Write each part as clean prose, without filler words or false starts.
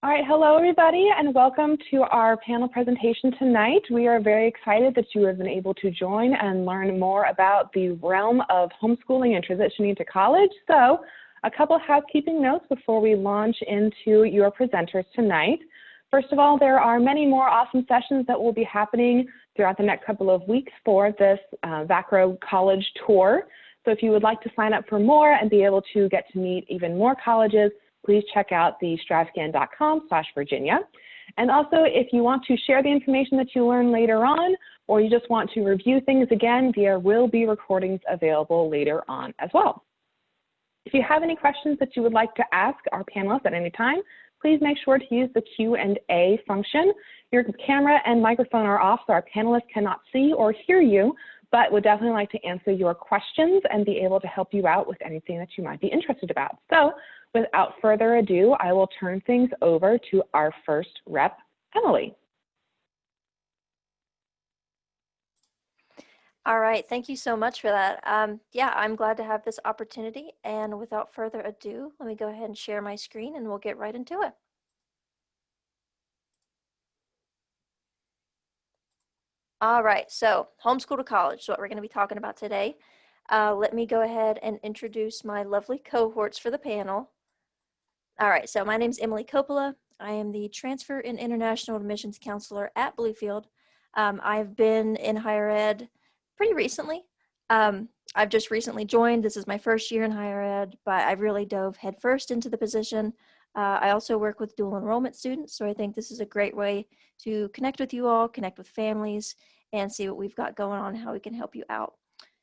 All right, hello everybody, and welcome to our panel presentation tonight. We are very excited that you have been able to join and learn more about the realm of homeschooling and transitioning to college. So, a couple of housekeeping notes before we launch into your presenters tonight. First of all, there are many more awesome sessions that will be happening throughout the next couple of weeks for this VACRAO college tour. So if you would like to sign up for more and be able to get to meet even more colleges, please check out the stravscan.com/Virginia. And also, if you want to share the information that you learn later on, or you just want to review things again, there will be recordings available later on as well. If you have any questions that you would like to ask our panelists at any time, please make sure to use the Q&A function. Your camera and microphone are off, so our panelists cannot see or hear you, but would definitely like to answer your questions and be able to help you out with anything that you might be interested about. So without further ado, I will turn things over to our first rep, Emily. All right, thank you so much for that. Yeah, I'm glad to have this opportunity, and without further ado, let me go ahead and share my screen and we'll get right into it. All right, so homeschool to college is what we're going to be talking about today. Let me go ahead and introduce my lovely cohorts for the panel. All right, so my name is Emily Coppola. I am the Transfer and International Admissions Counselor at Bluefield. I've been in higher ed pretty recently. I've just recently joined. This is my first year in higher ed, but I really dove headfirst into the position. I also work with dual enrollment students, so I think this is a great way to connect with you all, connect with families, and see what we've got going on and how we can help you out.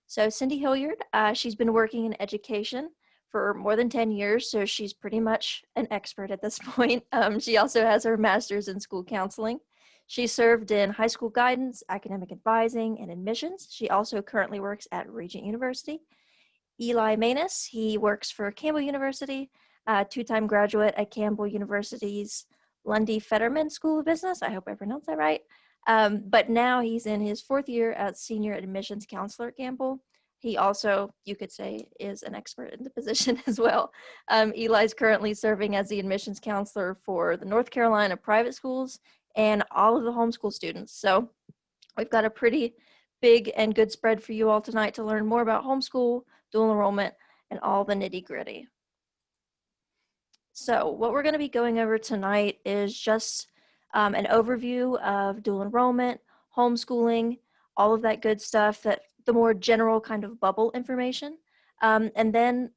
So Cindy Hilliard, she's been working in education for more than 10 years, so she's pretty much an expert at this point. She also has her master's in school counseling. She served in high school guidance, academic advising, and admissions. She also currently works at Regent University. Eli Manus, he works for Campbell University, two-time graduate at Campbell University's Lundy Fetterman School of Business. I hope I pronounced that right. But now he's in his fourth year as senior admissions counselor at Campbell. He also, you could say, is an expert in the position as well. Eli's currently serving as the admissions counselor for the North Carolina private schools and all of the homeschool students. So we've got a pretty big and good spread for you all tonight to learn more about homeschool, dual enrollment, and all the nitty-gritty. So what we're going to be going over tonight is just an overview of dual enrollment, homeschooling, all of that good stuff, that the more general kind of bubble information. And then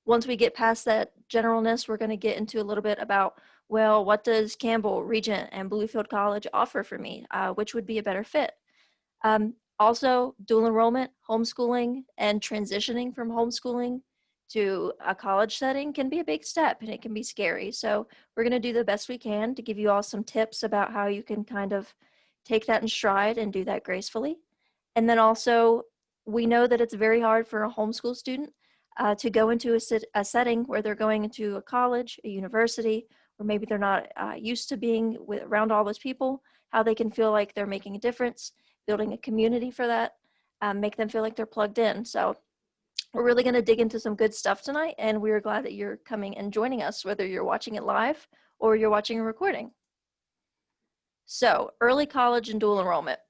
once we get past that generalness, we're going to get into a little bit about, well, what does Campbell, Regent, and Bluefield College offer for me? Which would be a better fit? Also, dual enrollment, homeschooling, and transitioning from homeschooling to a college setting can be a big step, and it can be scary. So we're going to do the best we can to give you all some tips about how you can kind of take that in stride and do that gracefully. And then also, we know that it's very hard for a homeschool student to go into a setting where they're going into a college, a university, or maybe they're not used to being around all those people, how they can feel like they're making a difference, building a community for that, make them feel like they're plugged in. So we're really going to dig into some good stuff tonight, and we're glad that you're coming and joining us, whether you're watching it live or you're watching a recording. So early college and dual enrollment.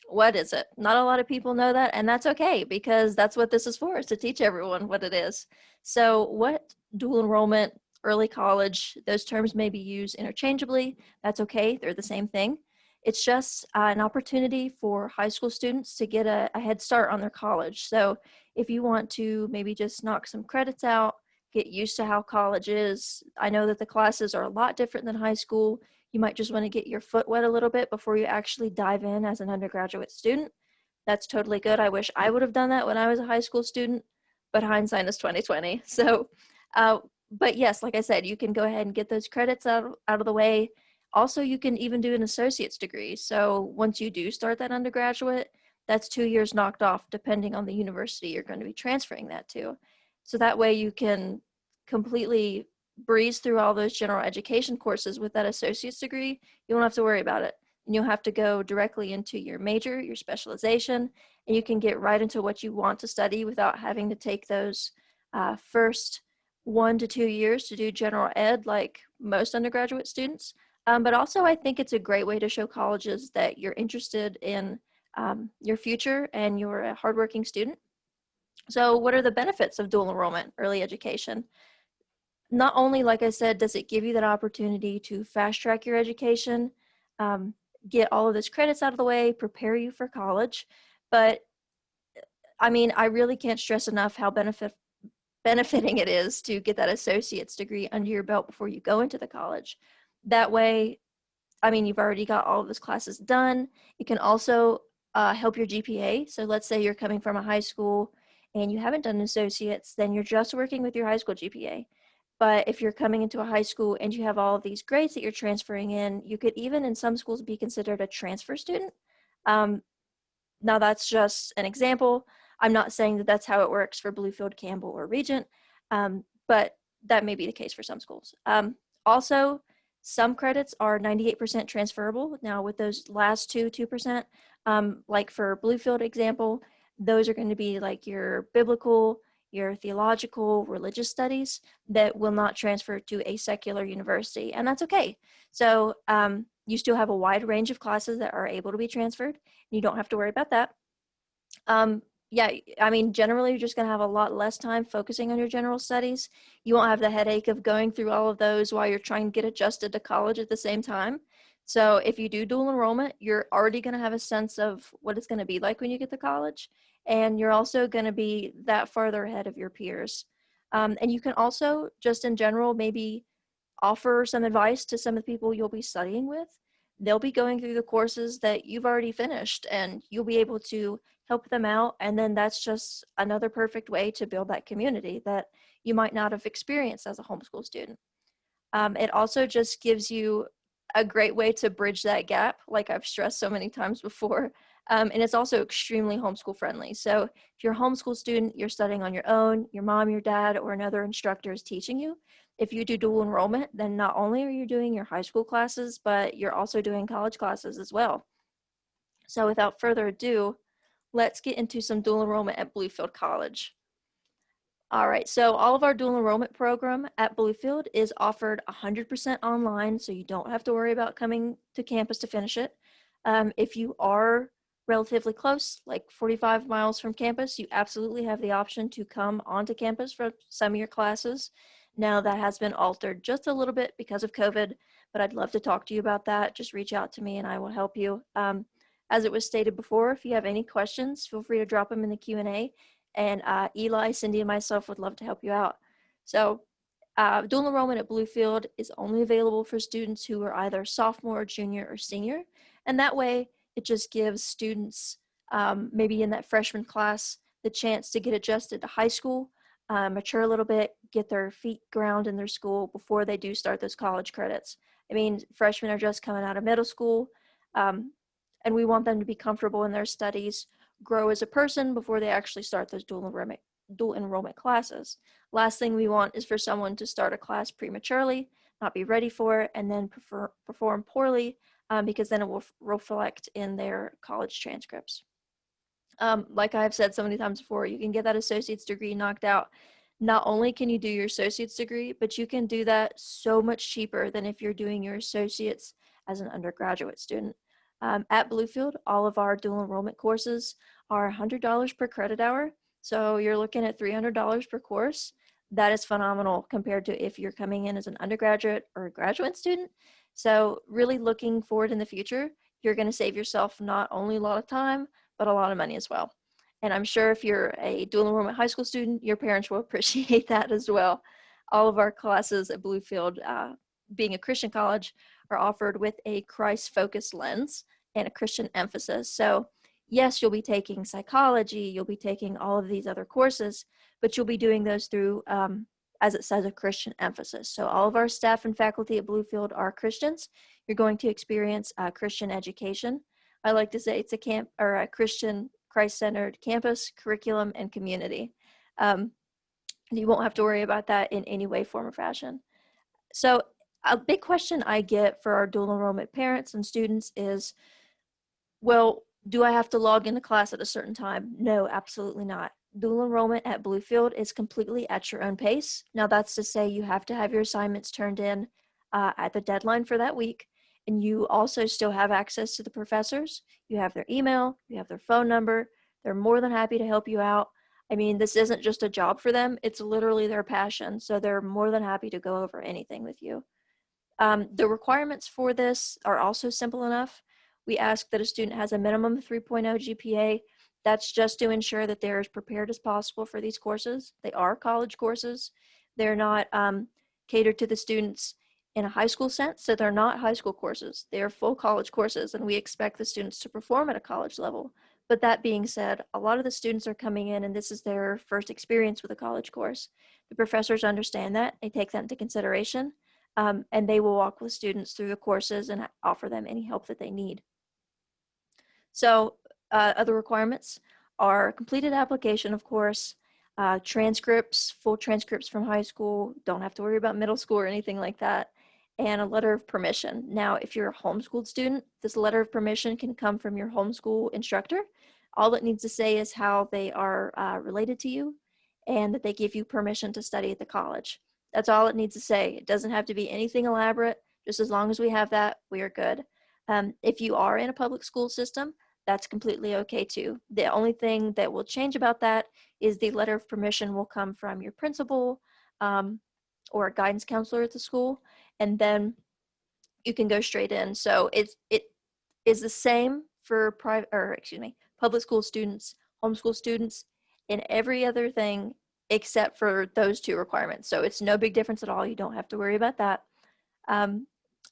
What is it? Not a lot of people know that, and that's okay, because that's what this is for, is to teach everyone what it is. So what dual enrollment, early college, those terms may be used interchangeably. That's okay. They're the same thing. It's just an opportunity for high school students to get a head start on their college. So if you want to maybe just knock some credits out, get used to how college is. I know that the classes are a lot different than high school. You might just want to get your foot wet a little bit before you actually dive in as an undergraduate student. That's totally good. I wish I would have done that when I was a high school student, but hindsight is 2020. So, but yes, like I said, you can go ahead and get those credits out of the way. Also, you can even do an associate's degree. So once you do start that undergraduate, that's 2 years knocked off, depending on the university you're going to be transferring that to. So that way you can completely breeze through all those general education courses with that associate's degree. You don't have to worry about it. And you'll have to go directly into your major, your specialization, and you can get right into what you want to study without having to take those first 1 to 2 years to do general ed like most undergraduate students. But also I think it's a great way to show colleges that you're interested in your future and you're a hardworking student. So what are the benefits of dual enrollment early education? Not only, like I said, does it give you that opportunity to fast track your education, um, get all of those credits out of the way, prepare you for college, but I mean, I really can't stress enough how benefiting it is to get that associate's degree under your belt before you go into the college. That way, I mean, you've already got all of those classes done. It can also help your GPA. So let's say you're coming from a high school and you haven't done an associates, then you're just working with your high school GPA. But if you're coming into a high school and you have all of these grades that you're transferring in, you could even in some schools be considered a transfer student. Um, Now that's just an example. I'm not saying that that's how it works for Bluefield, Campbell, or Regent, but that may be the case for some schools. Also, some credits are 98% transferable. Now with those last 2%, like for Bluefield example, those are going to be like your biblical, your theological, religious studies that will not transfer to a secular university, and that's okay. So you still have a wide range of classes that are able to be transferred. You don't have to worry about that. Yeah, I mean, generally you're just going to have a lot less time focusing on your general studies. You won't have the headache of going through all of those while you're trying to get adjusted to college at the same time. So if you do dual enrollment, you're already going to have a sense of what it's going to be like when you get to college. And you're also going to be that farther ahead of your peers. And you can also, just in general, maybe offer some advice to some of the people you'll be studying with. They'll be going through the courses that you've already finished and you'll be able to help them out. And then that's just another perfect way to build that community that you might not have experienced as a homeschool student. It also just gives you a great way to bridge that gap, like I've stressed so many times before. And it's also extremely homeschool friendly. So if you're a homeschool student, you're studying on your own, your mom, your dad, or another instructor is teaching you. If you do dual enrollment, then not only are you doing your high school classes, but you're also doing college classes as well. So without further ado, let's get into some dual enrollment at Bluefield College. All right, so all of our dual enrollment program at Bluefield is offered 100% online, so you don't have to worry about coming to campus to finish it. If you are relatively close, like 45 miles from campus, you absolutely have the option to come onto campus for some of your classes. Now that has been altered just a little bit because of COVID, but I'd love to talk to you about that. Just reach out to me and I will help you. As it was stated before, if you have any questions, feel free to drop them in the Q&A. And Eli, Cindy, and myself would love to help you out. So dual enrollment at Bluefield is only available for students who are either sophomore, junior, or senior. And that way, it just gives students maybe in that freshman class the chance to get adjusted to high school, mature a little bit, get their feet ground in their school before they do start those college credits. I mean, freshmen are just coming out of middle school, and we want them to be comfortable in their studies, grow as a person before they actually start those dual enrollment classes. Last thing we want is for someone to start a class prematurely, not be ready for it, and then perform poorly because then it will reflect in their college transcripts. Like I've said so many times before, you can get that associate's degree knocked out. Not only can you do your associate's degree, but you can do that so much cheaper than if you're doing your associate's as an undergraduate student. At Bluefield, all of our dual enrollment courses are $100 per credit hour. So you're looking at $300 per course. That is phenomenal compared to if you're coming in as an undergraduate or a graduate student. So really looking forward in the future, you're going to save yourself not only a lot of time, but a lot of money as well. And I'm sure if you're a dual enrollment high school student, your parents will appreciate that as well. All of our classes at Bluefield, being a Christian college, are offered with a Christ-focused lens and a Christian emphasis. So yes, you'll be taking psychology, you'll be taking all of these other courses, but you'll be doing those through, as it says, a Christian emphasis. So all of our staff and faculty at Bluefield are Christians. You're going to experience Christian education. I like to say it's a Christian Christ-centered campus, curriculum, and community. You won't have to worry about that in any way, form, or fashion. So a big question I get for our dual enrollment parents and students is, well, do I have to log into class at a certain time? No, absolutely not. Dual enrollment at Bluefield is completely at your own pace. Now that's to say you have to have your assignments turned in at the deadline for that week. And you also still have access to the professors. You have their email, you have their phone number. They're more than happy to help you out. I mean, this isn't just a job for them. It's literally their passion. So they're more than happy to go over anything with you. The requirements for this are also simple enough. We ask that a student has a minimum 3.0 GPA. That's just to ensure that they're as prepared as possible for these courses. They are college courses. They're not catered to the students in a high school sense, so they're not high school courses. They are full college courses, and we expect the students to perform at a college level. But that being said, a lot of the students are coming in and this is their first experience with a college course. The professors understand that. They take that into consideration. And they will walk with students through the courses and offer them any help that they need. So other requirements are completed application, of course, transcripts, full transcripts from high school, don't have to worry about middle school or anything like that, and a letter of permission. Now, if you're a homeschooled student, this letter of permission can come from your homeschool instructor. All it needs to say is how they are related to you and that they give you permission to study at the college. That's all it needs to say. It doesn't have to be anything elaborate. Just as long as we have that, we are good. If you are in a public school system, that's completely okay too. The only thing that will change about that is the letter of permission will come from your principal or a guidance counselor at the school, and then you can go straight in. So it is the same for public school students, homeschool students, and every other thing except for those two requirements. So it's no big difference at all. You don't have to worry about that. And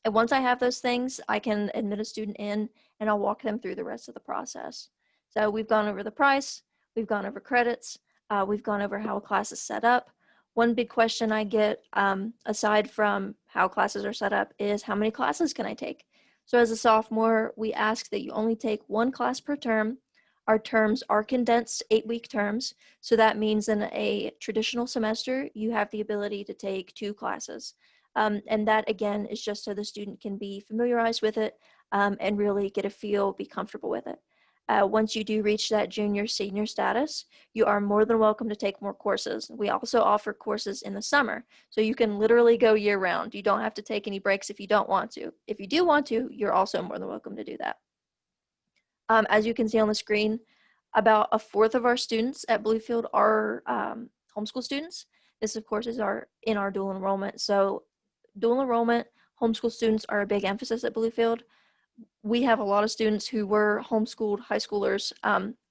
once I have those things, I can admit a student in and I'll walk them through the rest of the process. So we've gone over the price, we've gone over credits, we've gone over how a class is set up. One big question I get, aside from how classes are set up, is how many classes can I take? So as a sophomore, we ask that you only take one class per term. Our terms are condensed 8-week terms. So that means in a traditional semester, you have the ability to take 2 classes. And that again is just so the student can be familiarized with it and really get a feel, be comfortable with it. Once you do reach that junior, senior status, you are more than welcome to take more courses. We also offer courses in the summer. So you can literally go year round. You don't have to take any breaks if you don't want to. If you do want to, you're also more than welcome to do that. As you can see on the screen, about 1/4 of our students at Bluefield are homeschool students. This, of course, is in our dual enrollment. So dual enrollment, homeschool students are a big emphasis at Bluefield. We have a lot of students who were homeschooled high schoolers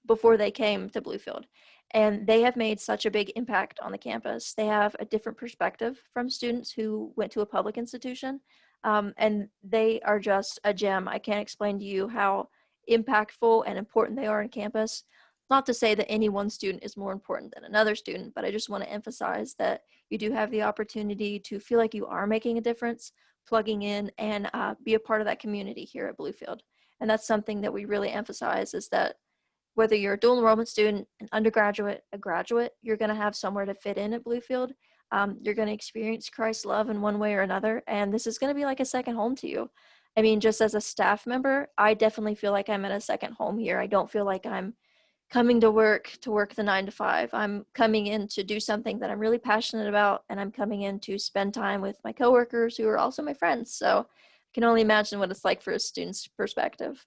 before they came to Bluefield. And they have made such a big impact on the campus. They have a different perspective from students who went to a public institution. And they are just a gem. I can't explain to you how impactful and important they are on campus. Not to say that any one student is more important than another student, but I just want to emphasize that you do have the opportunity to feel like you are making a difference, plugging in, and be a part of that community here at Bluefield. And that's something that we really emphasize, is that whether you're a dual enrollment student, an undergraduate, a graduate, you're going to have somewhere to fit in at Bluefield. You're going to experience Christ's love in one way or another, and this is going to be like a second home to you. I mean, just as a staff member, I definitely feel like I'm at a second home here. I don't feel like I'm coming to work the 9 to 5. I'm coming in to do something that I'm really passionate about, and I'm coming in to spend time with my coworkers who are also my friends. So I can only imagine what it's like for a student's perspective.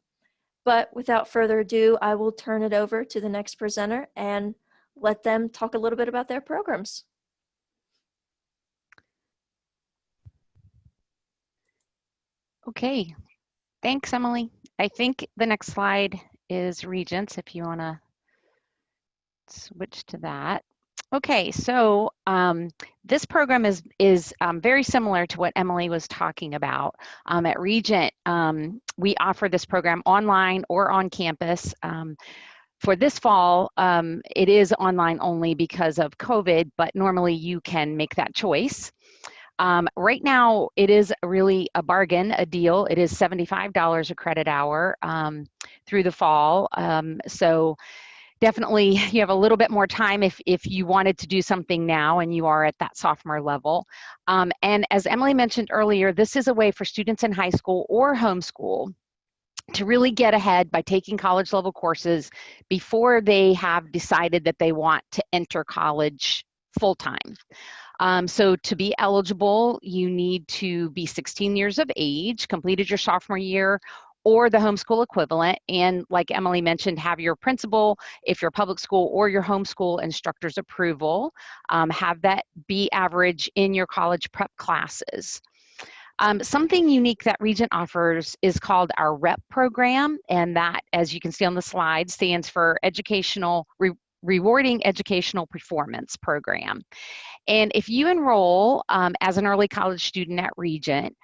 But without further ado, I will turn it over to the next presenter and let them talk a little bit about their programs. Okay, thanks, Emily. I think the next slide is Regents, if you want to switch to that. Okay, so this program is very similar to what Emily was talking about. At Regent, we offer this program online or on campus. For this fall, it is online only because of COVID, but normally you can make that choice. Right now, it is really a bargain, a deal. It is $75 a credit hour through the fall. So definitely you have a little bit more time if you wanted to do something now and you are at that sophomore level. And as Emily mentioned earlier, this is a way for students in high school or homeschool to really get ahead by taking college level courses before they have decided that they want to enter college full time. So to be eligible, you need to be 16 years of age, completed your sophomore year, or the homeschool equivalent, and like Emily mentioned, have your principal, if you're a public school, or your homeschool instructor's approval. Have that B average in your college prep classes. Something unique that Regent offers is called our REP program, and that, as you can see on the slide, stands for Rewarding Educational Performance Program. And if you enroll as an early college student at Regent,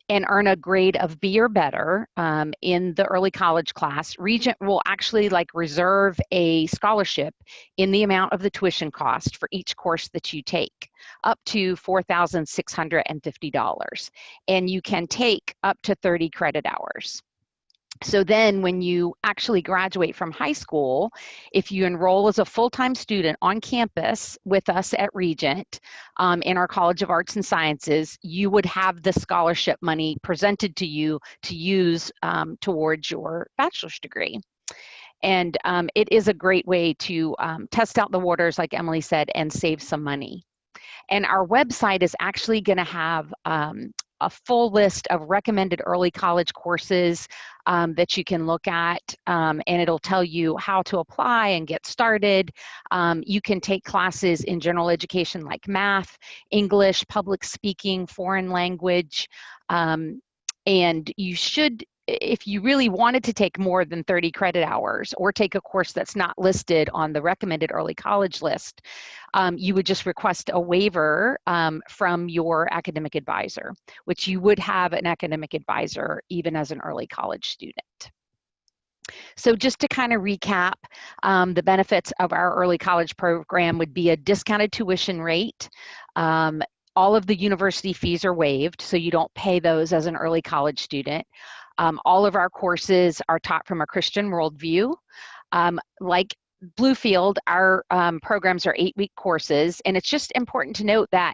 and earn a grade of B or better in the early college class, Regent will actually reserve a scholarship in the amount of the tuition cost for each course that you take, up to $4,650. And you can take up to 30 credit hours. So then when you actually graduate from high school, if you enroll as a full-time student on campus with us at Regent in our College of Arts and Sciences, you would have the scholarship money presented to you to use towards your bachelor's degree. And it is a great way to test out the waters, like Emily said, and save some money. And our website is actually going to have a full list of recommended early college courses that you can look at, and it'll tell you how to apply and get started. You can take classes in general education like math, English, public speaking, foreign language, and you should, if you really wanted to take more than 30 credit hours or take a course that's not listed on the recommended early college list, you would just request a waiver from your academic advisor, which you would have an academic advisor even as an early college student. So just to kind of recap, the benefits of our early college program would be a discounted tuition rate. All of the university fees are waived, so you don't pay those as an early college student. All of our courses are taught from a Christian worldview. Like Bluefield, our programs are 8-week courses, and it's just important to note that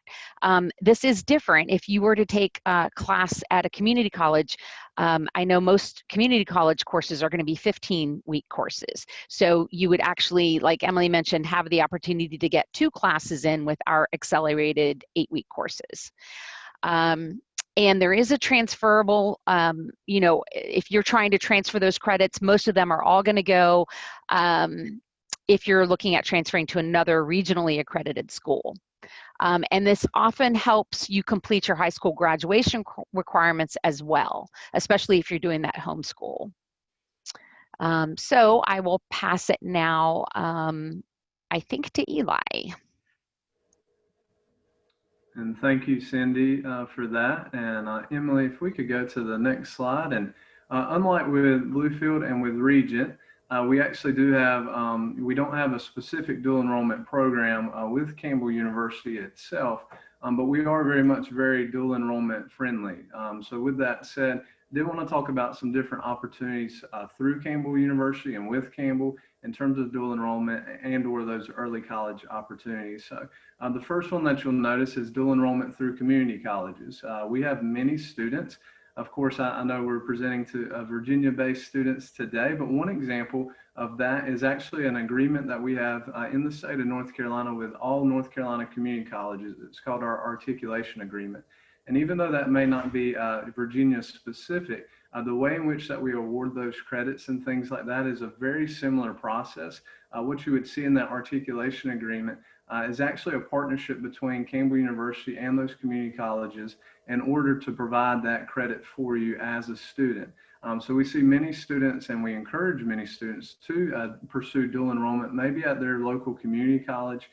this is different. If you were to take a class at a community college, I know most community college courses are going to be 15-week courses. So you would actually, like Emily mentioned, have the opportunity to get 2 classes in with our accelerated 8-week courses. And there is a transferable, you know, if you're trying to transfer those credits, most of them are all going to go if you're looking at transferring to another regionally accredited school. And this often helps you complete your high school graduation requirements as well, especially if you're doing that homeschool. So I will pass it now, I think, to Eli. And thank you, Cindy, for that. And Emily, if we could go to the next slide. And unlike with Bluefield and with Regent, we actually do have, we don't have a specific dual enrollment program with Campbell University itself, but we are very dual enrollment friendly. So with that said, I did want to talk about some different opportunities through Campbell University and with Campbell in terms of dual enrollment and or those early college opportunities. So the first one that you'll notice is dual enrollment through community colleges. We have many students. Of course, I know we're presenting to Virginia-based students today, but one example of that is actually an agreement that we have in the state of North Carolina with all North Carolina community colleges. It's called our Articulation Agreement. And even though that may not be Virginia specific, the way in which that we award those credits and things like that is a very similar process. What you would see in that Articulation Agreement is actually a partnership between Campbell University and those community colleges in order to provide that credit for you as a student. So we see many students, and we encourage many students to pursue dual enrollment, maybe at their local community college,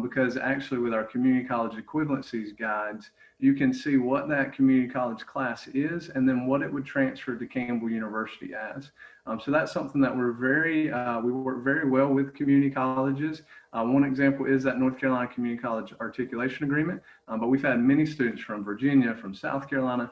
because actually with our community college equivalencies guides, you can see what that community college class is and then what it would transfer to Campbell University as. So that's something that we're we work very well with community colleges. One example is that North Carolina Community College Articulation Agreement, but we've had many students from Virginia, from South Carolina,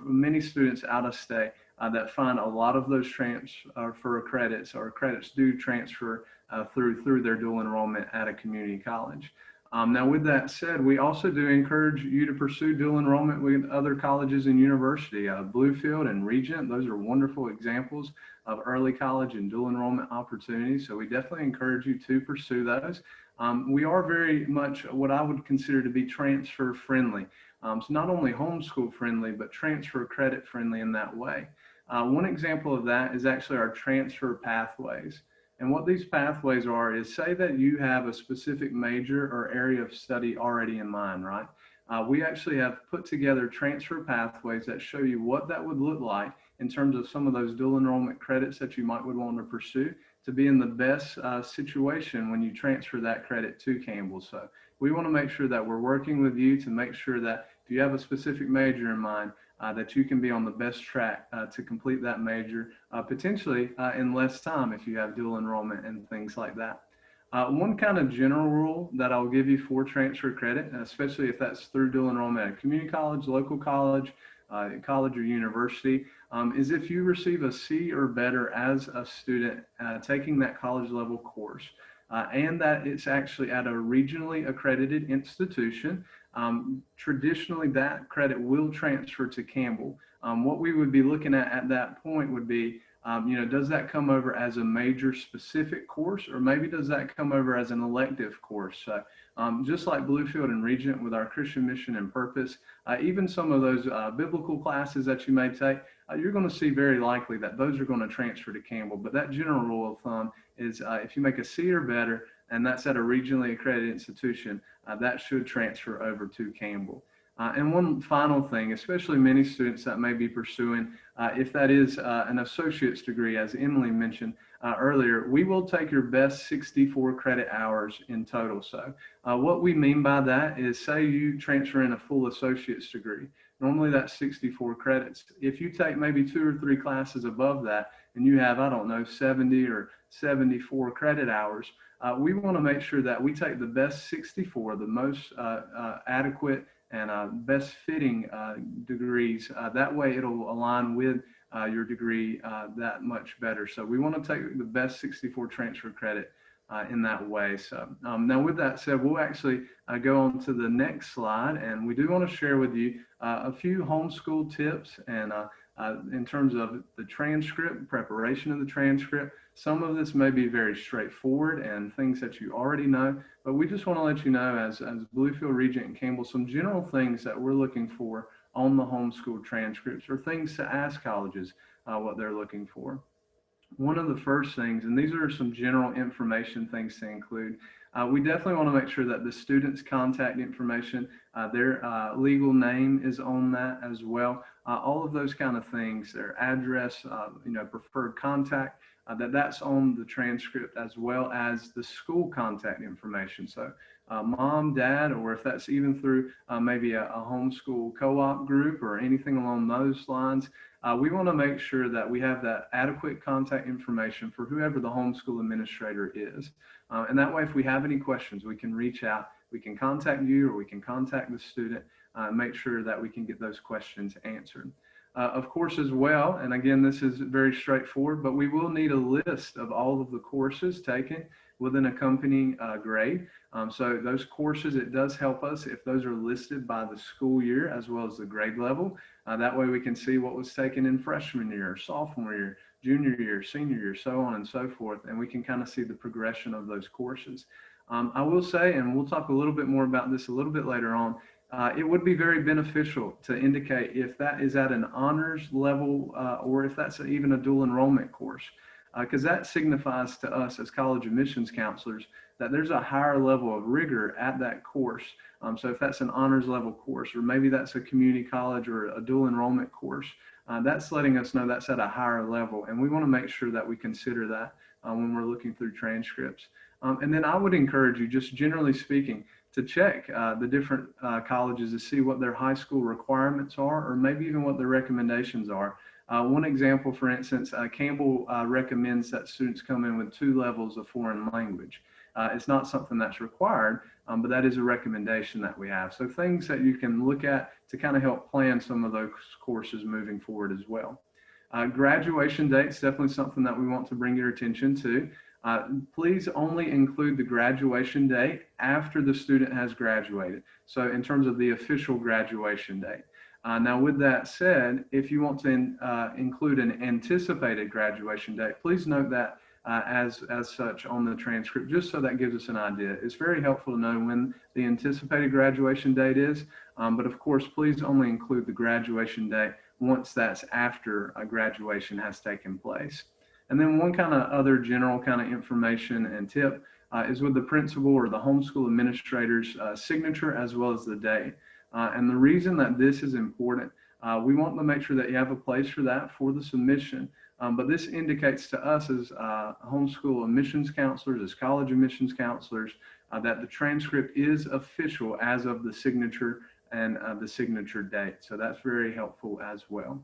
many students out of state that find a lot of those transfer credits or credits do transfer through their dual enrollment at a community college. Now, with that said, we also do encourage you to pursue dual enrollment with other colleges and university. Bluefield and Regent, those are wonderful examples of early college and dual enrollment opportunities. So we definitely encourage you to pursue those. We are very much what I would consider to be transfer friendly. So not only homeschool friendly, but transfer credit friendly in that way. One example of that is actually our transfer pathways. And what these pathways are is, say that you have a specific major or area of study already in mind, right? We actually have put together transfer pathways that show you what that would look like in terms of some of those dual enrollment credits that you might would want to pursue to be in the best situation when you transfer that credit to Campbell. So we want to make sure that we're working with you to make sure that if you have a specific major in mind, that you can be on the best track to complete that major, potentially in less time if you have dual enrollment and things like that. One kind of general rule that I'll give you for transfer credit, especially if that's through dual enrollment at a community college, local college, college or university, is if you receive a C or better as a student taking that college level course, and that it's actually at a regionally accredited institution, traditionally that credit will transfer to Campbell. What we would be looking at that point would be, does that come over as a major specific course, or maybe does that come over as an elective course? So just like Bluefield and Regent with our Christian mission and purpose, even some of those biblical classes that you may take, you're going to see very likely that those are going to transfer to Campbell. But that general rule of thumb is if you make a C or better, and that's at a regionally accredited institution, that should transfer over to Campbell. And one final thing, especially many students that may be pursuing, if that is an associate's degree, as Emily mentioned earlier, we will take your best 64 credit hours in total. So what we mean by that is, say you transfer in a full associate's degree. Normally that's 64 credits. If you take maybe 2 or 3 classes above that and you have, I don't know, 70 or 74 credit hours, we want to make sure that we take the best 64, the most adequate and best fitting degrees. That way it'll align with your degree that much better. So we want to take the best 64 transfer credit in that way. So now with that said, we'll actually go on to the next slide, and we do want to share with you a few homeschool tips and in terms of the transcript, preparation of the transcript. Some of this may be very straightforward and things that you already know, but we just want to let you know as Bluefield, Regent, and Campbell, some general things that we're looking for on the homeschool transcripts, or things to ask colleges what they're looking for. One of the first things, and these are some general information things to include, we definitely want to make sure that the student's contact information, their legal name is on that as well. All of those kind of things, their address, preferred contact, that's on the transcript, as well as the school contact information. So mom, dad, or if that's even through maybe a homeschool co-op group or anything along those lines, we want to make sure that we have that adequate contact information for whoever the homeschool administrator is. And that way, if we have any questions, we can reach out, we can contact you, or we can contact the student, make sure that we can get those questions answered. Of course, as well, and again, this is very straightforward, but we will need a list of all of the courses taken with an accompanying grade. So those courses, it does help us if those are listed by the school year as well as the grade level. That way we can see what was taken in freshman year, sophomore year, junior year, senior year, so on and so forth, and we can kind of see the progression of those courses. I will say, and we'll talk a little bit more about this a little bit later on, it would be very beneficial to indicate if that is at an honors level or if that's even a dual enrollment course, because that signifies to us as college admissions counselors that there's a higher level of rigor at that course. So if that's an honors level course, or maybe that's a community college or a dual enrollment course, that's letting us know that's at a higher level. And we want to make sure that we consider that when we're looking through transcripts. And then I would encourage you, just generally speaking, to check the different colleges to see what their high school requirements are, or maybe even what their recommendations are. One example, for instance, Campbell recommends that students come in with 2 levels of foreign language. It's not something that's required, but that is a recommendation that we have. So things that you can look at to kind of help plan some of those courses moving forward as well. Graduation dates, definitely something that we want to bring your attention to. Please only include the graduation date after the student has graduated. So in terms of the official graduation date. Now, with that said, if you want to include an anticipated graduation date, please note that as such on the transcript, just so that gives us an idea. It's very helpful to know when the anticipated graduation date is, but of course, please only include the graduation date once that's after a graduation has taken place. And then one kind of other general kind of information and tip is with the principal or the homeschool administrator's signature as well as the date. And the reason that this is important, we want to make sure that you have a place for that for the submission. But this indicates to us as homeschool admissions counselors, as college admissions counselors, that the transcript is official as of the signature and the signature date. So that's very helpful as well.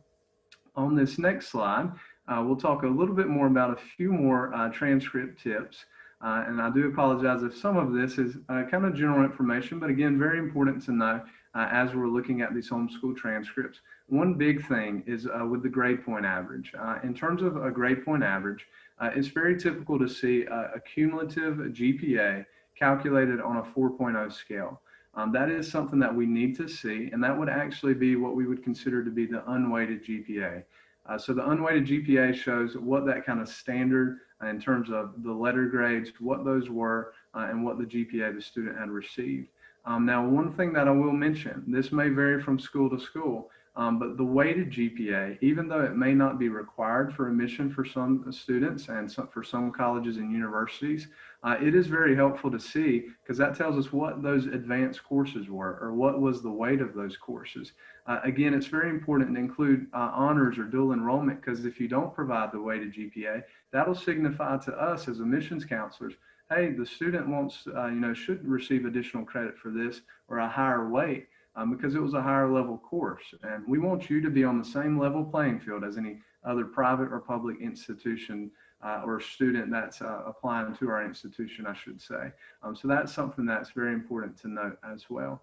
On this next slide, we'll talk a little bit more about a few more transcript tips. And I do apologize if some of this is kind of general information, but again, very important to know as we're looking at these homeschool transcripts. One big thing is with the grade point average. In terms of a grade point average, it's very typical to see a cumulative GPA calculated on a 4.0 scale. That is something that we need to see, and that would actually be what we would consider to be the unweighted GPA. So the unweighted GPA shows what that kind of standard in terms of the letter grades, what those were, and what the GPA the student had received. Now, one thing that I will mention, this may vary from school to school, but the weighted GPA, even though it may not be required for admission for some students and for some colleges and universities, it is very helpful to see because that tells us what those advanced courses were or what was the weight of those courses. Again, it's very important to include honors or dual enrollment because if you don't provide the weighted GPA, that'll signify to us as admissions counselors, hey, the student wants, should receive additional credit for this or a higher weight because it was a higher level course. And we want you to be on the same level playing field as any other private or public institution or student that's applying to our institution, I should say. So that's something that's very important to note as well.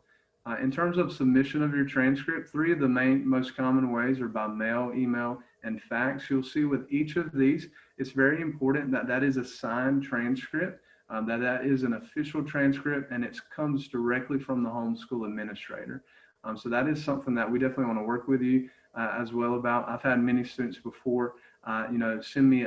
In terms of submission of your transcript, three of the most common ways are by mail, email, and fax. You'll see with each of these, it's very important that that is a signed transcript, that is an official transcript, and it comes directly from the homeschool administrator. So that is something that we definitely want to work with you as well about. I've had many students before, send me,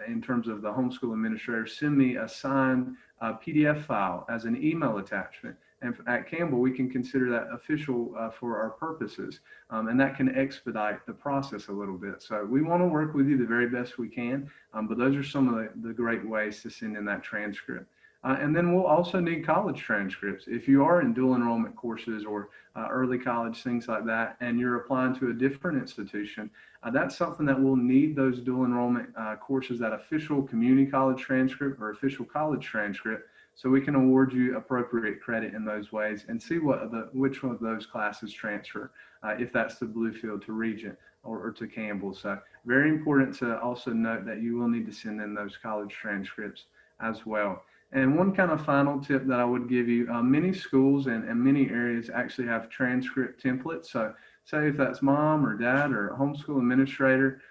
in terms of the homeschool administrator, send me a signed PDF file as an email attachment. And at Campbell, we can consider that official for our purposes, and that can expedite the process a little bit. So we want to work with you the very best we can, but those are some of the great ways to send in that transcript. And then we'll also need college transcripts. If you are in dual enrollment courses or early college, things like that, and you're applying to a different institution, that's something that we'll need those dual enrollment courses, that official community college transcript or official college transcript, so we can award you appropriate credit in those ways and see which one of those classes transfer, if that's to Bluefield, to Regent, or to Campbell. So very important to also note that you will need to send in those college transcripts as well. And one kind of final tip that I would give you, many schools and many areas actually have transcript templates. So say if that's mom or dad or a homeschool administrator,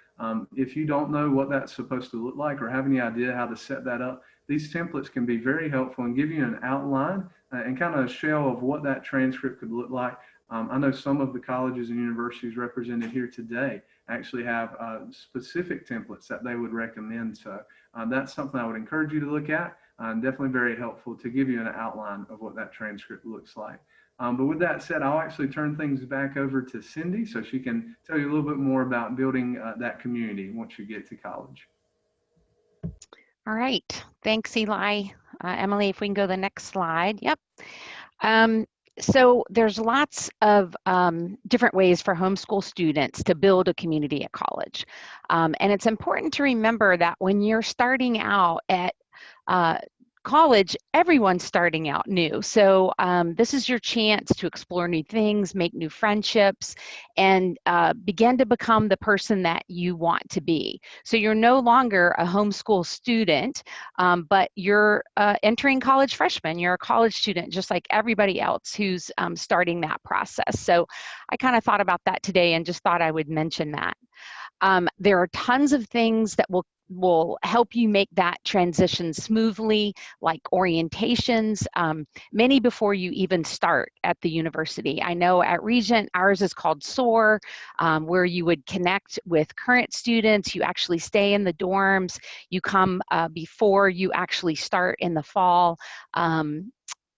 if you don't know what that's supposed to look like or have any idea how to set that up, these templates can be very helpful and give you an outline and kind of a shell of what that transcript could look like. I know some of the colleges and universities represented here today actually have specific templates that they would recommend. So that's something I would encourage you to look at. Definitely very helpful to give you an outline of what that transcript looks like. But with that said, I'll actually turn things back over to Cindy so she can tell you a little bit more about building that community once you get to college. All right, thanks, Eli. Emily, if we can go to the next slide. Yep. So there's lots of different ways for homeschool students to build a community at college. And it's important to remember that when you're starting out at college, everyone's starting out new. So this is your chance to explore new things, make new friendships, and begin to become the person that you want to be. So you're no longer a homeschool student, but you're entering college freshman. You're a college student just like everybody else who's starting that process. So I kind of thought about that today and just thought I would mention that. There are tons of things that will help you make that transition smoothly, like orientations, many before you even start at the university. I know at Regent, ours is called SOAR, where you would connect with current students. You actually stay in the dorms. You come before you actually start in the fall.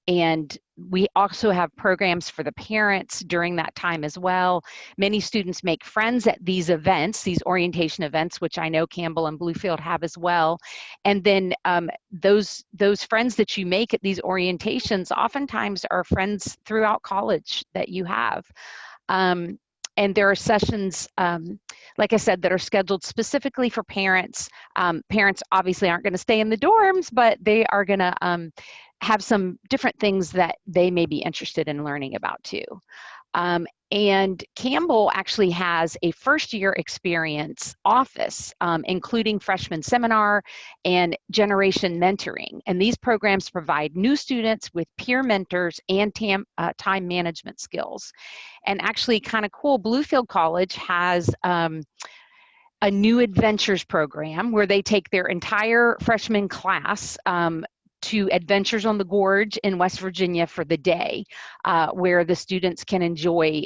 And we also have programs for the parents during that time as well. Many students make friends at these events, these orientation events, which I know Campbell and Bluefield have as well. And then those friends that you make at these orientations oftentimes are friends throughout college that you have. And there are sessions, like I said, that are scheduled specifically for parents. Parents obviously aren't going to stay in the dorms, but they are going to have some different things that they may be interested in learning about too. And Campbell actually has a first-year experience office, including freshman seminar and generation mentoring. And these programs provide new students with peer mentors and time management skills. And actually, kind of cool, Bluefield College has a new adventures program where they take their entire freshman class to Adventures on the Gorge in West Virginia for the day, where the students can enjoy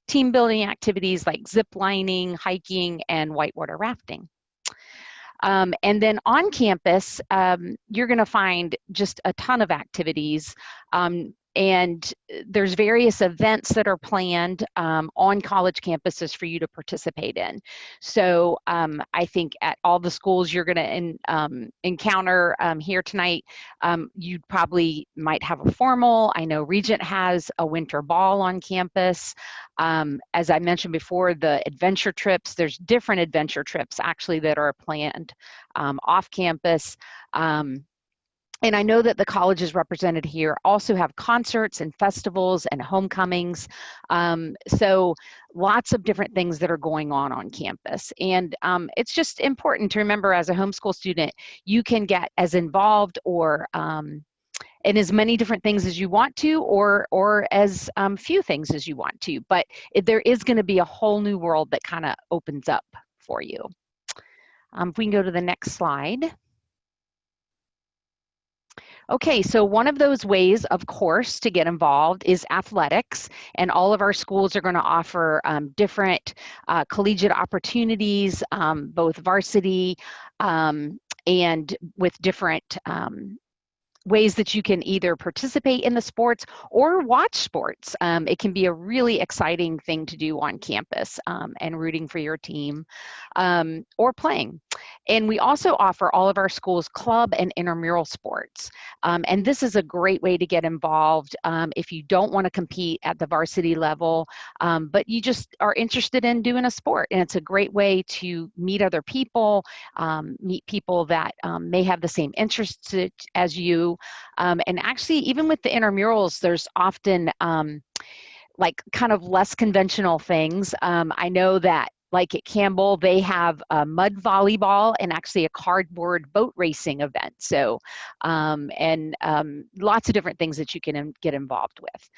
team building activities like zip lining, hiking, and whitewater rafting. And then on campus, you're going to find just a ton of activities. And there's various events that are planned on college campuses for you to participate in. So I think at all the schools you're going to encounter here tonight, you probably might have a formal. I know Regent has a winter ball on campus. As I mentioned before, the adventure trips, there's different adventure trips actually that are planned off campus. And I know that the colleges represented here also have concerts and festivals and homecomings. So lots of different things that are going on campus. And it's just important to remember as a homeschool student, you can get as involved or in as many different things as you want to, or as few things as you want to. But there is going to be a whole new world that kind of opens up for you. If we can go to the next slide. Okay, so one of those ways, of course, to get involved is athletics, and all of our schools are going to offer different collegiate opportunities, both varsity and with different ways that you can either participate in the sports or watch sports. It can be a really exciting thing to do on campus, and rooting for your team or playing. And we also offer all of our schools club and intramural sports. And this is a great way to get involved if you don't want to compete at the varsity level, but you just are interested in doing a sport. And it's a great way to meet other people, meet people that may have the same interests as you. And actually, even with the intramurals, there's often like kind of less conventional things. I know that like at Campbell, they have a mud volleyball and actually a cardboard boat racing event. So, and lots of different things that you can get involved with.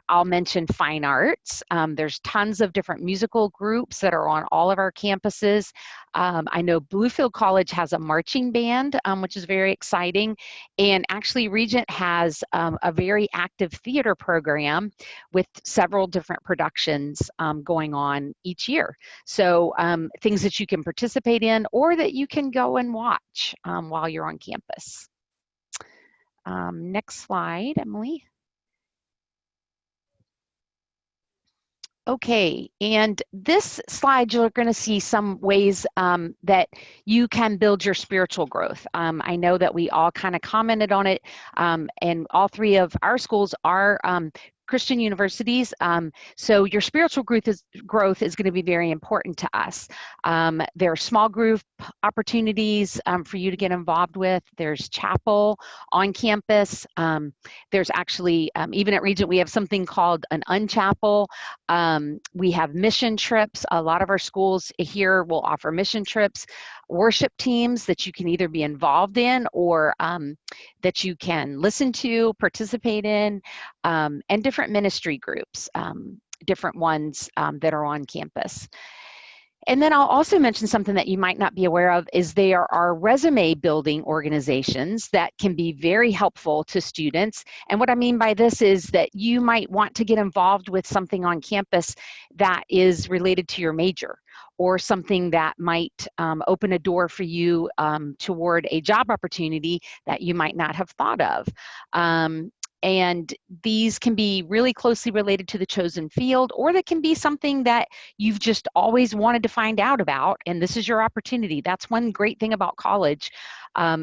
I'll mention fine arts. There's tons of different musical groups that are on all of our campuses. I know Bluefield College has a marching band, which is very exciting. And actually Regent has a very active theater program with several different productions going on each year. So things that you can participate in or that you can go and watch while you're on campus. Next slide, Emily. Okay, and this slide, you're going to see some ways that you can build your spiritual growth. I know that we all kind of commented on it, and all three of our schools are Christian universities. So your spiritual growth is going to be very important to us. There are small group opportunities for you to get involved with. There's chapel on campus. There's actually, even at Regent, we have something called an unchapel. We have mission trips. A lot of our schools here will offer mission trips, worship teams that you can either be involved in or that you can listen to, participate in, and different ministry groups, different ones that are on campus. And then I'll also mention something that you might not be aware of is there are resume building organizations that can be very helpful to students. And what I mean by this is that you might want to get involved with something on campus that is related to your major, or something that might open a door for you toward a job opportunity that you might not have thought of. And these can be really closely related to the chosen field, or they can be something that you've just always wanted to find out about, and this is your opportunity. That's one great thing about college,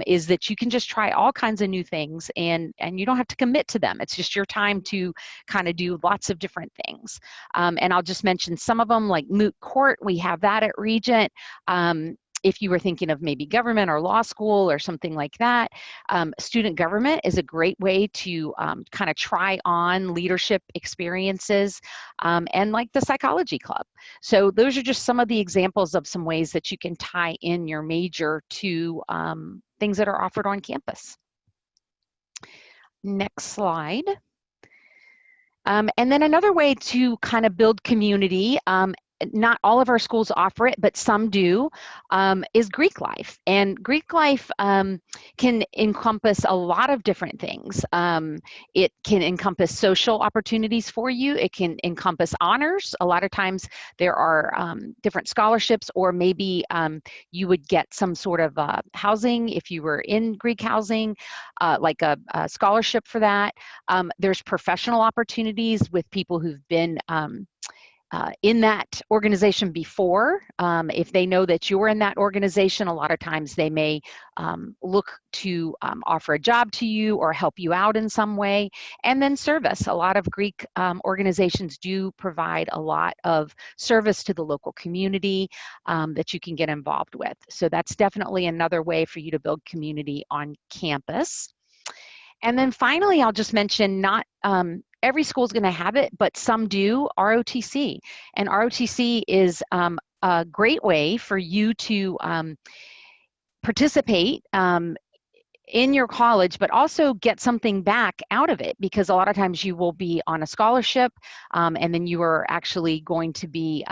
is that you can just try all kinds of new things, and you don't have to commit to them. It's just your time to kind of do lots of different things. And I'll just mention some of them, like moot court. We have that at Regent. If you were thinking of maybe government or law school or something like that, student government is a great way to kind of try on leadership experiences, and like the psychology club. So those are just some of the examples of some ways that you can tie in your major to things that are offered on campus. Next slide. And then another way to kind of build community, not all of our schools offer it, but some do, is Greek life. And Greek life can encompass a lot of different things. It can encompass social opportunities for you. It can encompass honors. A lot of times there are different scholarships, or maybe you would get some sort of housing if you were in Greek housing, like a scholarship for that. There's professional opportunities with people who've been in that organization before. If they know that you're in that organization, a lot of times they may look to offer a job to you or help you out in some way. And then service. A lot of Greek organizations do provide a lot of service to the local community that you can get involved with. So that's definitely another way for you to build community on campus. And then finally, I'll just mention, not every school is going to have it, but some do, ROTC. And ROTC is a great way for you to participate in your college, but also get something back out of it, because a lot of times you will be on a scholarship, and then you are actually going to be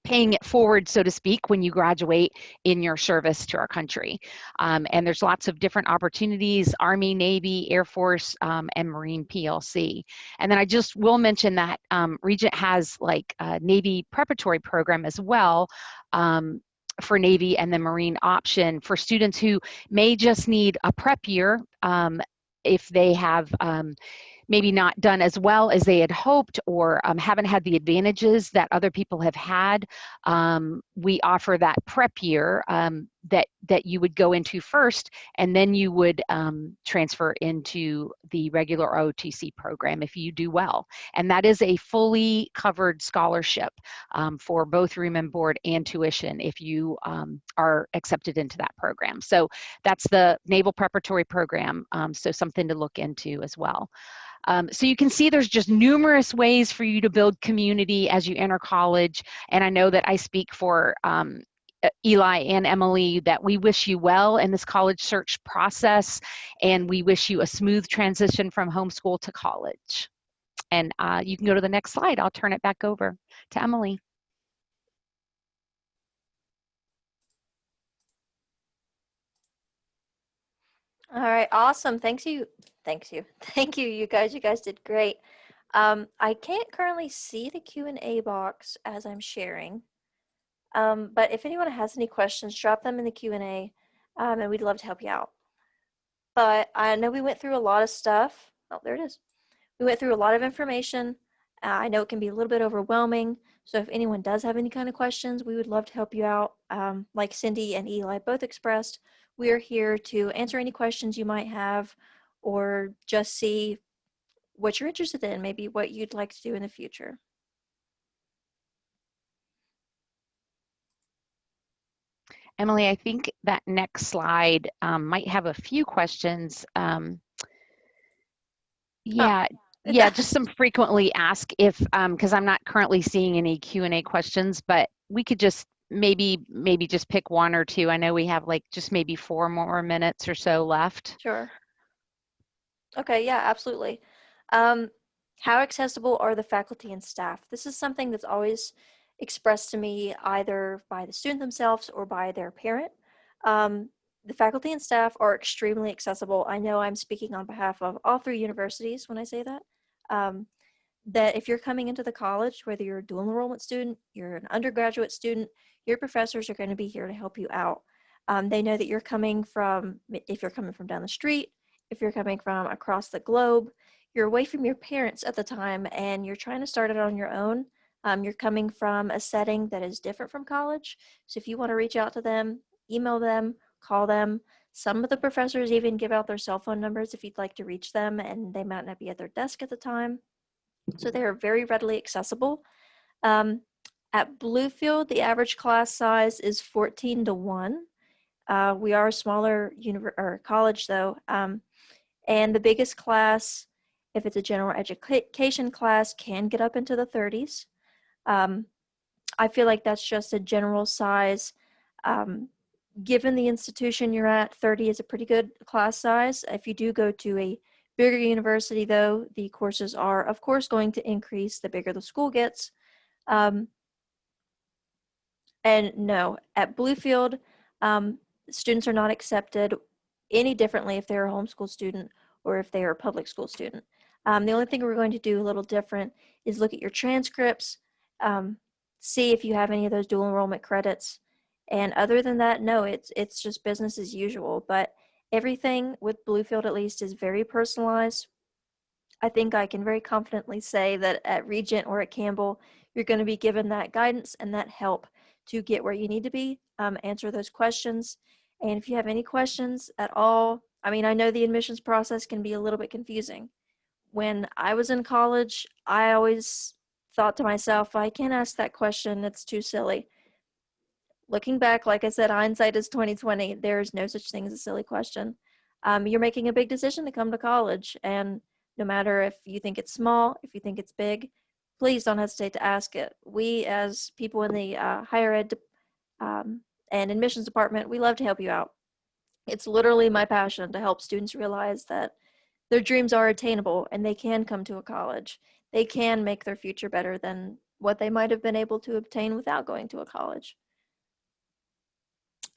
paying it forward, so to speak, when you graduate in your service to our country. And there's lots of different opportunities: Army, Navy, Air Force, and Marine PLC. And then I just will mention that Regent has like a Navy preparatory program as well, for Navy, and the Marine option for students who may just need a prep year if they have maybe not done as well as they had hoped, or haven't had the advantages that other people have had. We offer that prep year that you would go into first, and then you would transfer into the regular ROTC program if you do well. And that is a fully covered scholarship for both room and board and tuition if you are accepted into that program. So that's the Naval Preparatory Program, so something to look into as well. So you can see there's just numerous ways for you to build community as you enter college. And I know that I speak for Eli and Emily that we wish you well in this college search process, and we wish you a smooth transition from homeschool to college. And you can go to the next slide. I'll turn it back over to Emily. All right, awesome. Thank you, you guys. You guys did great. I can't currently see the Q&A box as I'm sharing, but if anyone has any questions, drop them in the Q&A, and we'd love to help you out. But I know we went through a lot of stuff. Oh, there it is. We went through a lot of information. I know it can be a little bit overwhelming, so if anyone does have any kind of questions, we would love to help you out. Like Cindy and Eli both expressed, we are here to answer any questions you might have, or just see what you're interested in, maybe what you'd like to do in the future. Emily, I think that next slide might have a few questions. Yeah, just some frequently asked, if, because I'm not currently seeing any Q&A questions, but we could just maybe just pick one or two. I know we have like just maybe 4 more minutes or so left. Sure. Okay, yeah, absolutely. How accessible are the faculty and staff? This is something that's always expressed to me either by the student themselves or by their parent. The faculty and staff are extremely accessible. I know I'm speaking on behalf of all three universities when I say that. That if you're coming into the college, whether you're a dual enrollment student, you're an undergraduate student, your professors are going to be here to help you out. They know that you're coming from, if you're coming from down the street, if you're coming from across the globe, you're away from your parents at the time and you're trying to start it on your own. You're coming from a setting that is different from college. So if you want to reach out to them, email them, call them. Some of the professors even give out their cell phone numbers if you'd like to reach them, and they might not be at their desk at the time. So they are very readily accessible. At Bluefield, the average class size is 14 to 1. We are a smaller college though, and the biggest class, if it's a general education class, can get up into the 30s. I feel like that's just a general size. Given the institution you're at, 30 is a pretty good class size. If you do go to a bigger university though, the courses are of course going to increase the bigger the school gets. And no, at Bluefield, students are not accepted any differently if they're a homeschool student or if they are a public school student. The only thing we're going to do a little different is look at your transcripts, see if you have any of those dual enrollment credits. And other than that, no, it's just business as usual. But everything with Bluefield at least is very personalized. I think I can very confidently say that at Regent or at Campbell, you're going to be given that guidance and that help to get where you need to be, answer those questions. And if you have any questions at all, I mean, I know the admissions process can be a little bit confusing. When I was in college, I always thought to myself, I can't ask that question, it's too silly. Looking back, like I said, hindsight is 2020. There's no such thing as a silly question. You're making a big decision to come to college, and no matter if you think it's small, if you think it's big, please don't hesitate to ask it. We, as people in the higher ed and admissions department, we love to help you out. It's literally my passion to help students realize that their dreams are attainable and they can come to a college. They can make their future better than what they might have been able to obtain without going to a college.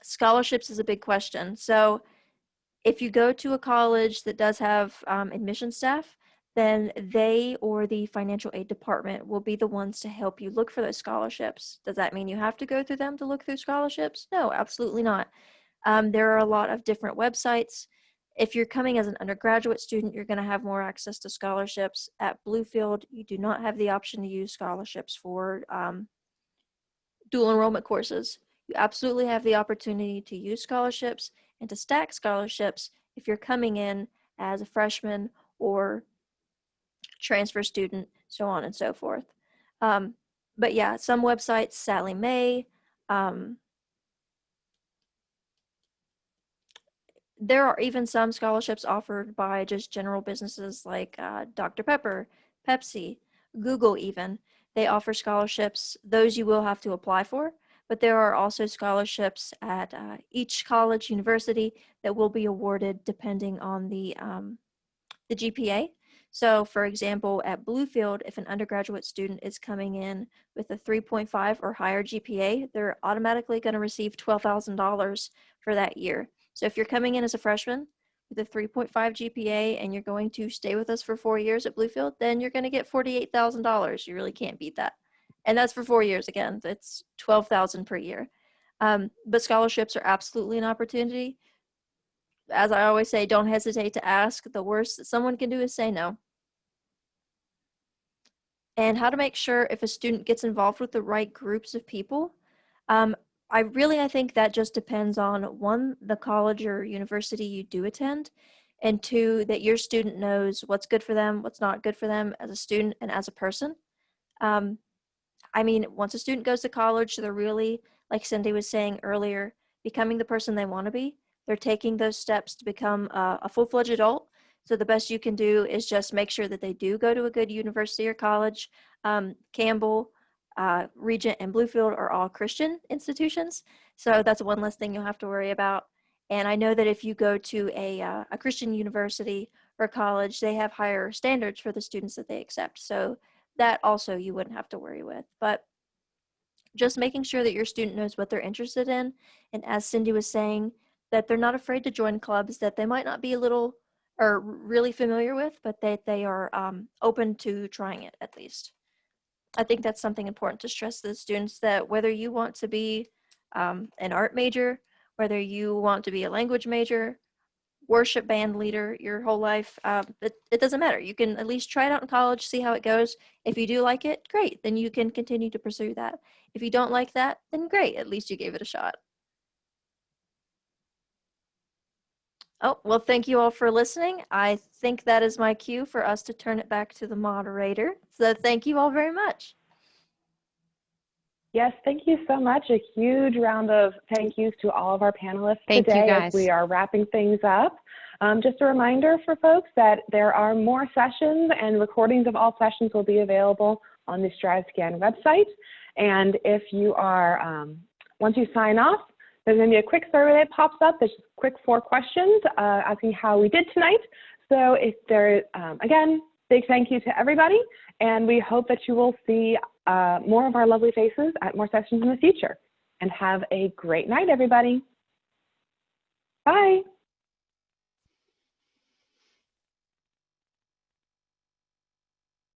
Scholarships is a big question. So if you go to a college that does have admission staff, then they or the financial aid department will be the ones to help you look for those scholarships. Does that mean you have to go through them to look through scholarships? No, absolutely not. There are a lot of different websites. If you're coming as an undergraduate student, you're going to have more access to scholarships. At Bluefield, you do not have the option to use scholarships for dual enrollment courses. You absolutely have the opportunity to use scholarships and to stack scholarships if you're coming in as a freshman or transfer student, so on and so forth. But yeah, some websites, Sally Mae, there are even some scholarships offered by just general businesses like Dr. Pepper, Pepsi, Google even. They offer scholarships. Those you will have to apply for, but there are also scholarships at each college, university that will be awarded depending on the GPA. So for example, at Bluefield, if an undergraduate student is coming in with a 3.5 or higher GPA, they're automatically going to receive $12,000 for that year. So if you're coming in as a freshman with a 3.5 GPA and you're going to stay with us for 4 years at Bluefield, then you're going to get $48,000. You really can't beat that. And that's for 4 years again. That's $12,000 per year. But scholarships are absolutely an opportunity. As I always say, don't hesitate to ask. The worst that someone can do is say no. And how to make sure if a student gets involved with the right groups of people. I think that just depends on, one, the college or university you do attend, and two, that your student knows what's good for them, what's not good for them as a student and as a person. I mean, once a student goes to college, they're really, like Cindy was saying earlier, becoming the person they want to be. They're taking those steps to become a full-fledged adult. So the best you can do is just make sure that they do go to a good university or college. Campbell, Regent, and Bluefield are all Christian institutions. So that's one less thing you'll have to worry about. And I know that if you go to a Christian university or college, they have higher standards for the students that they accept. So that also you wouldn't have to worry with. But just making sure that your student knows what they're interested in. And as Cindy was saying, that they're not afraid to join clubs that they might not be a little or really familiar with, but that they are open to trying it at least. I think that's something important to stress to the students, that whether you want to be an art major, whether you want to be a language major, worship band leader your whole life, it doesn't matter. You can at least try it out in college, see how it goes. If you do like it, great, then you can continue to pursue that. If you don't like that, then great, at least you gave it a shot. Oh, well, thank you all for listening. I think that is my cue for us to turn it back to the moderator. So thank you all very much. Yes, thank you so much. A huge round of thank yous to all of our panelists Thank you, today guys. as we are wrapping things up. Just a reminder for folks that there are more sessions, and recordings of all sessions will be available on the StriveScan website. And if you are, once you sign off, there's going to be a quick survey that pops up. There's just quick 4 questions asking how we did tonight. So if there, again, big thank you to everybody, and we hope that you will see more of our lovely faces at more sessions in the future. And have a great night, everybody. Bye.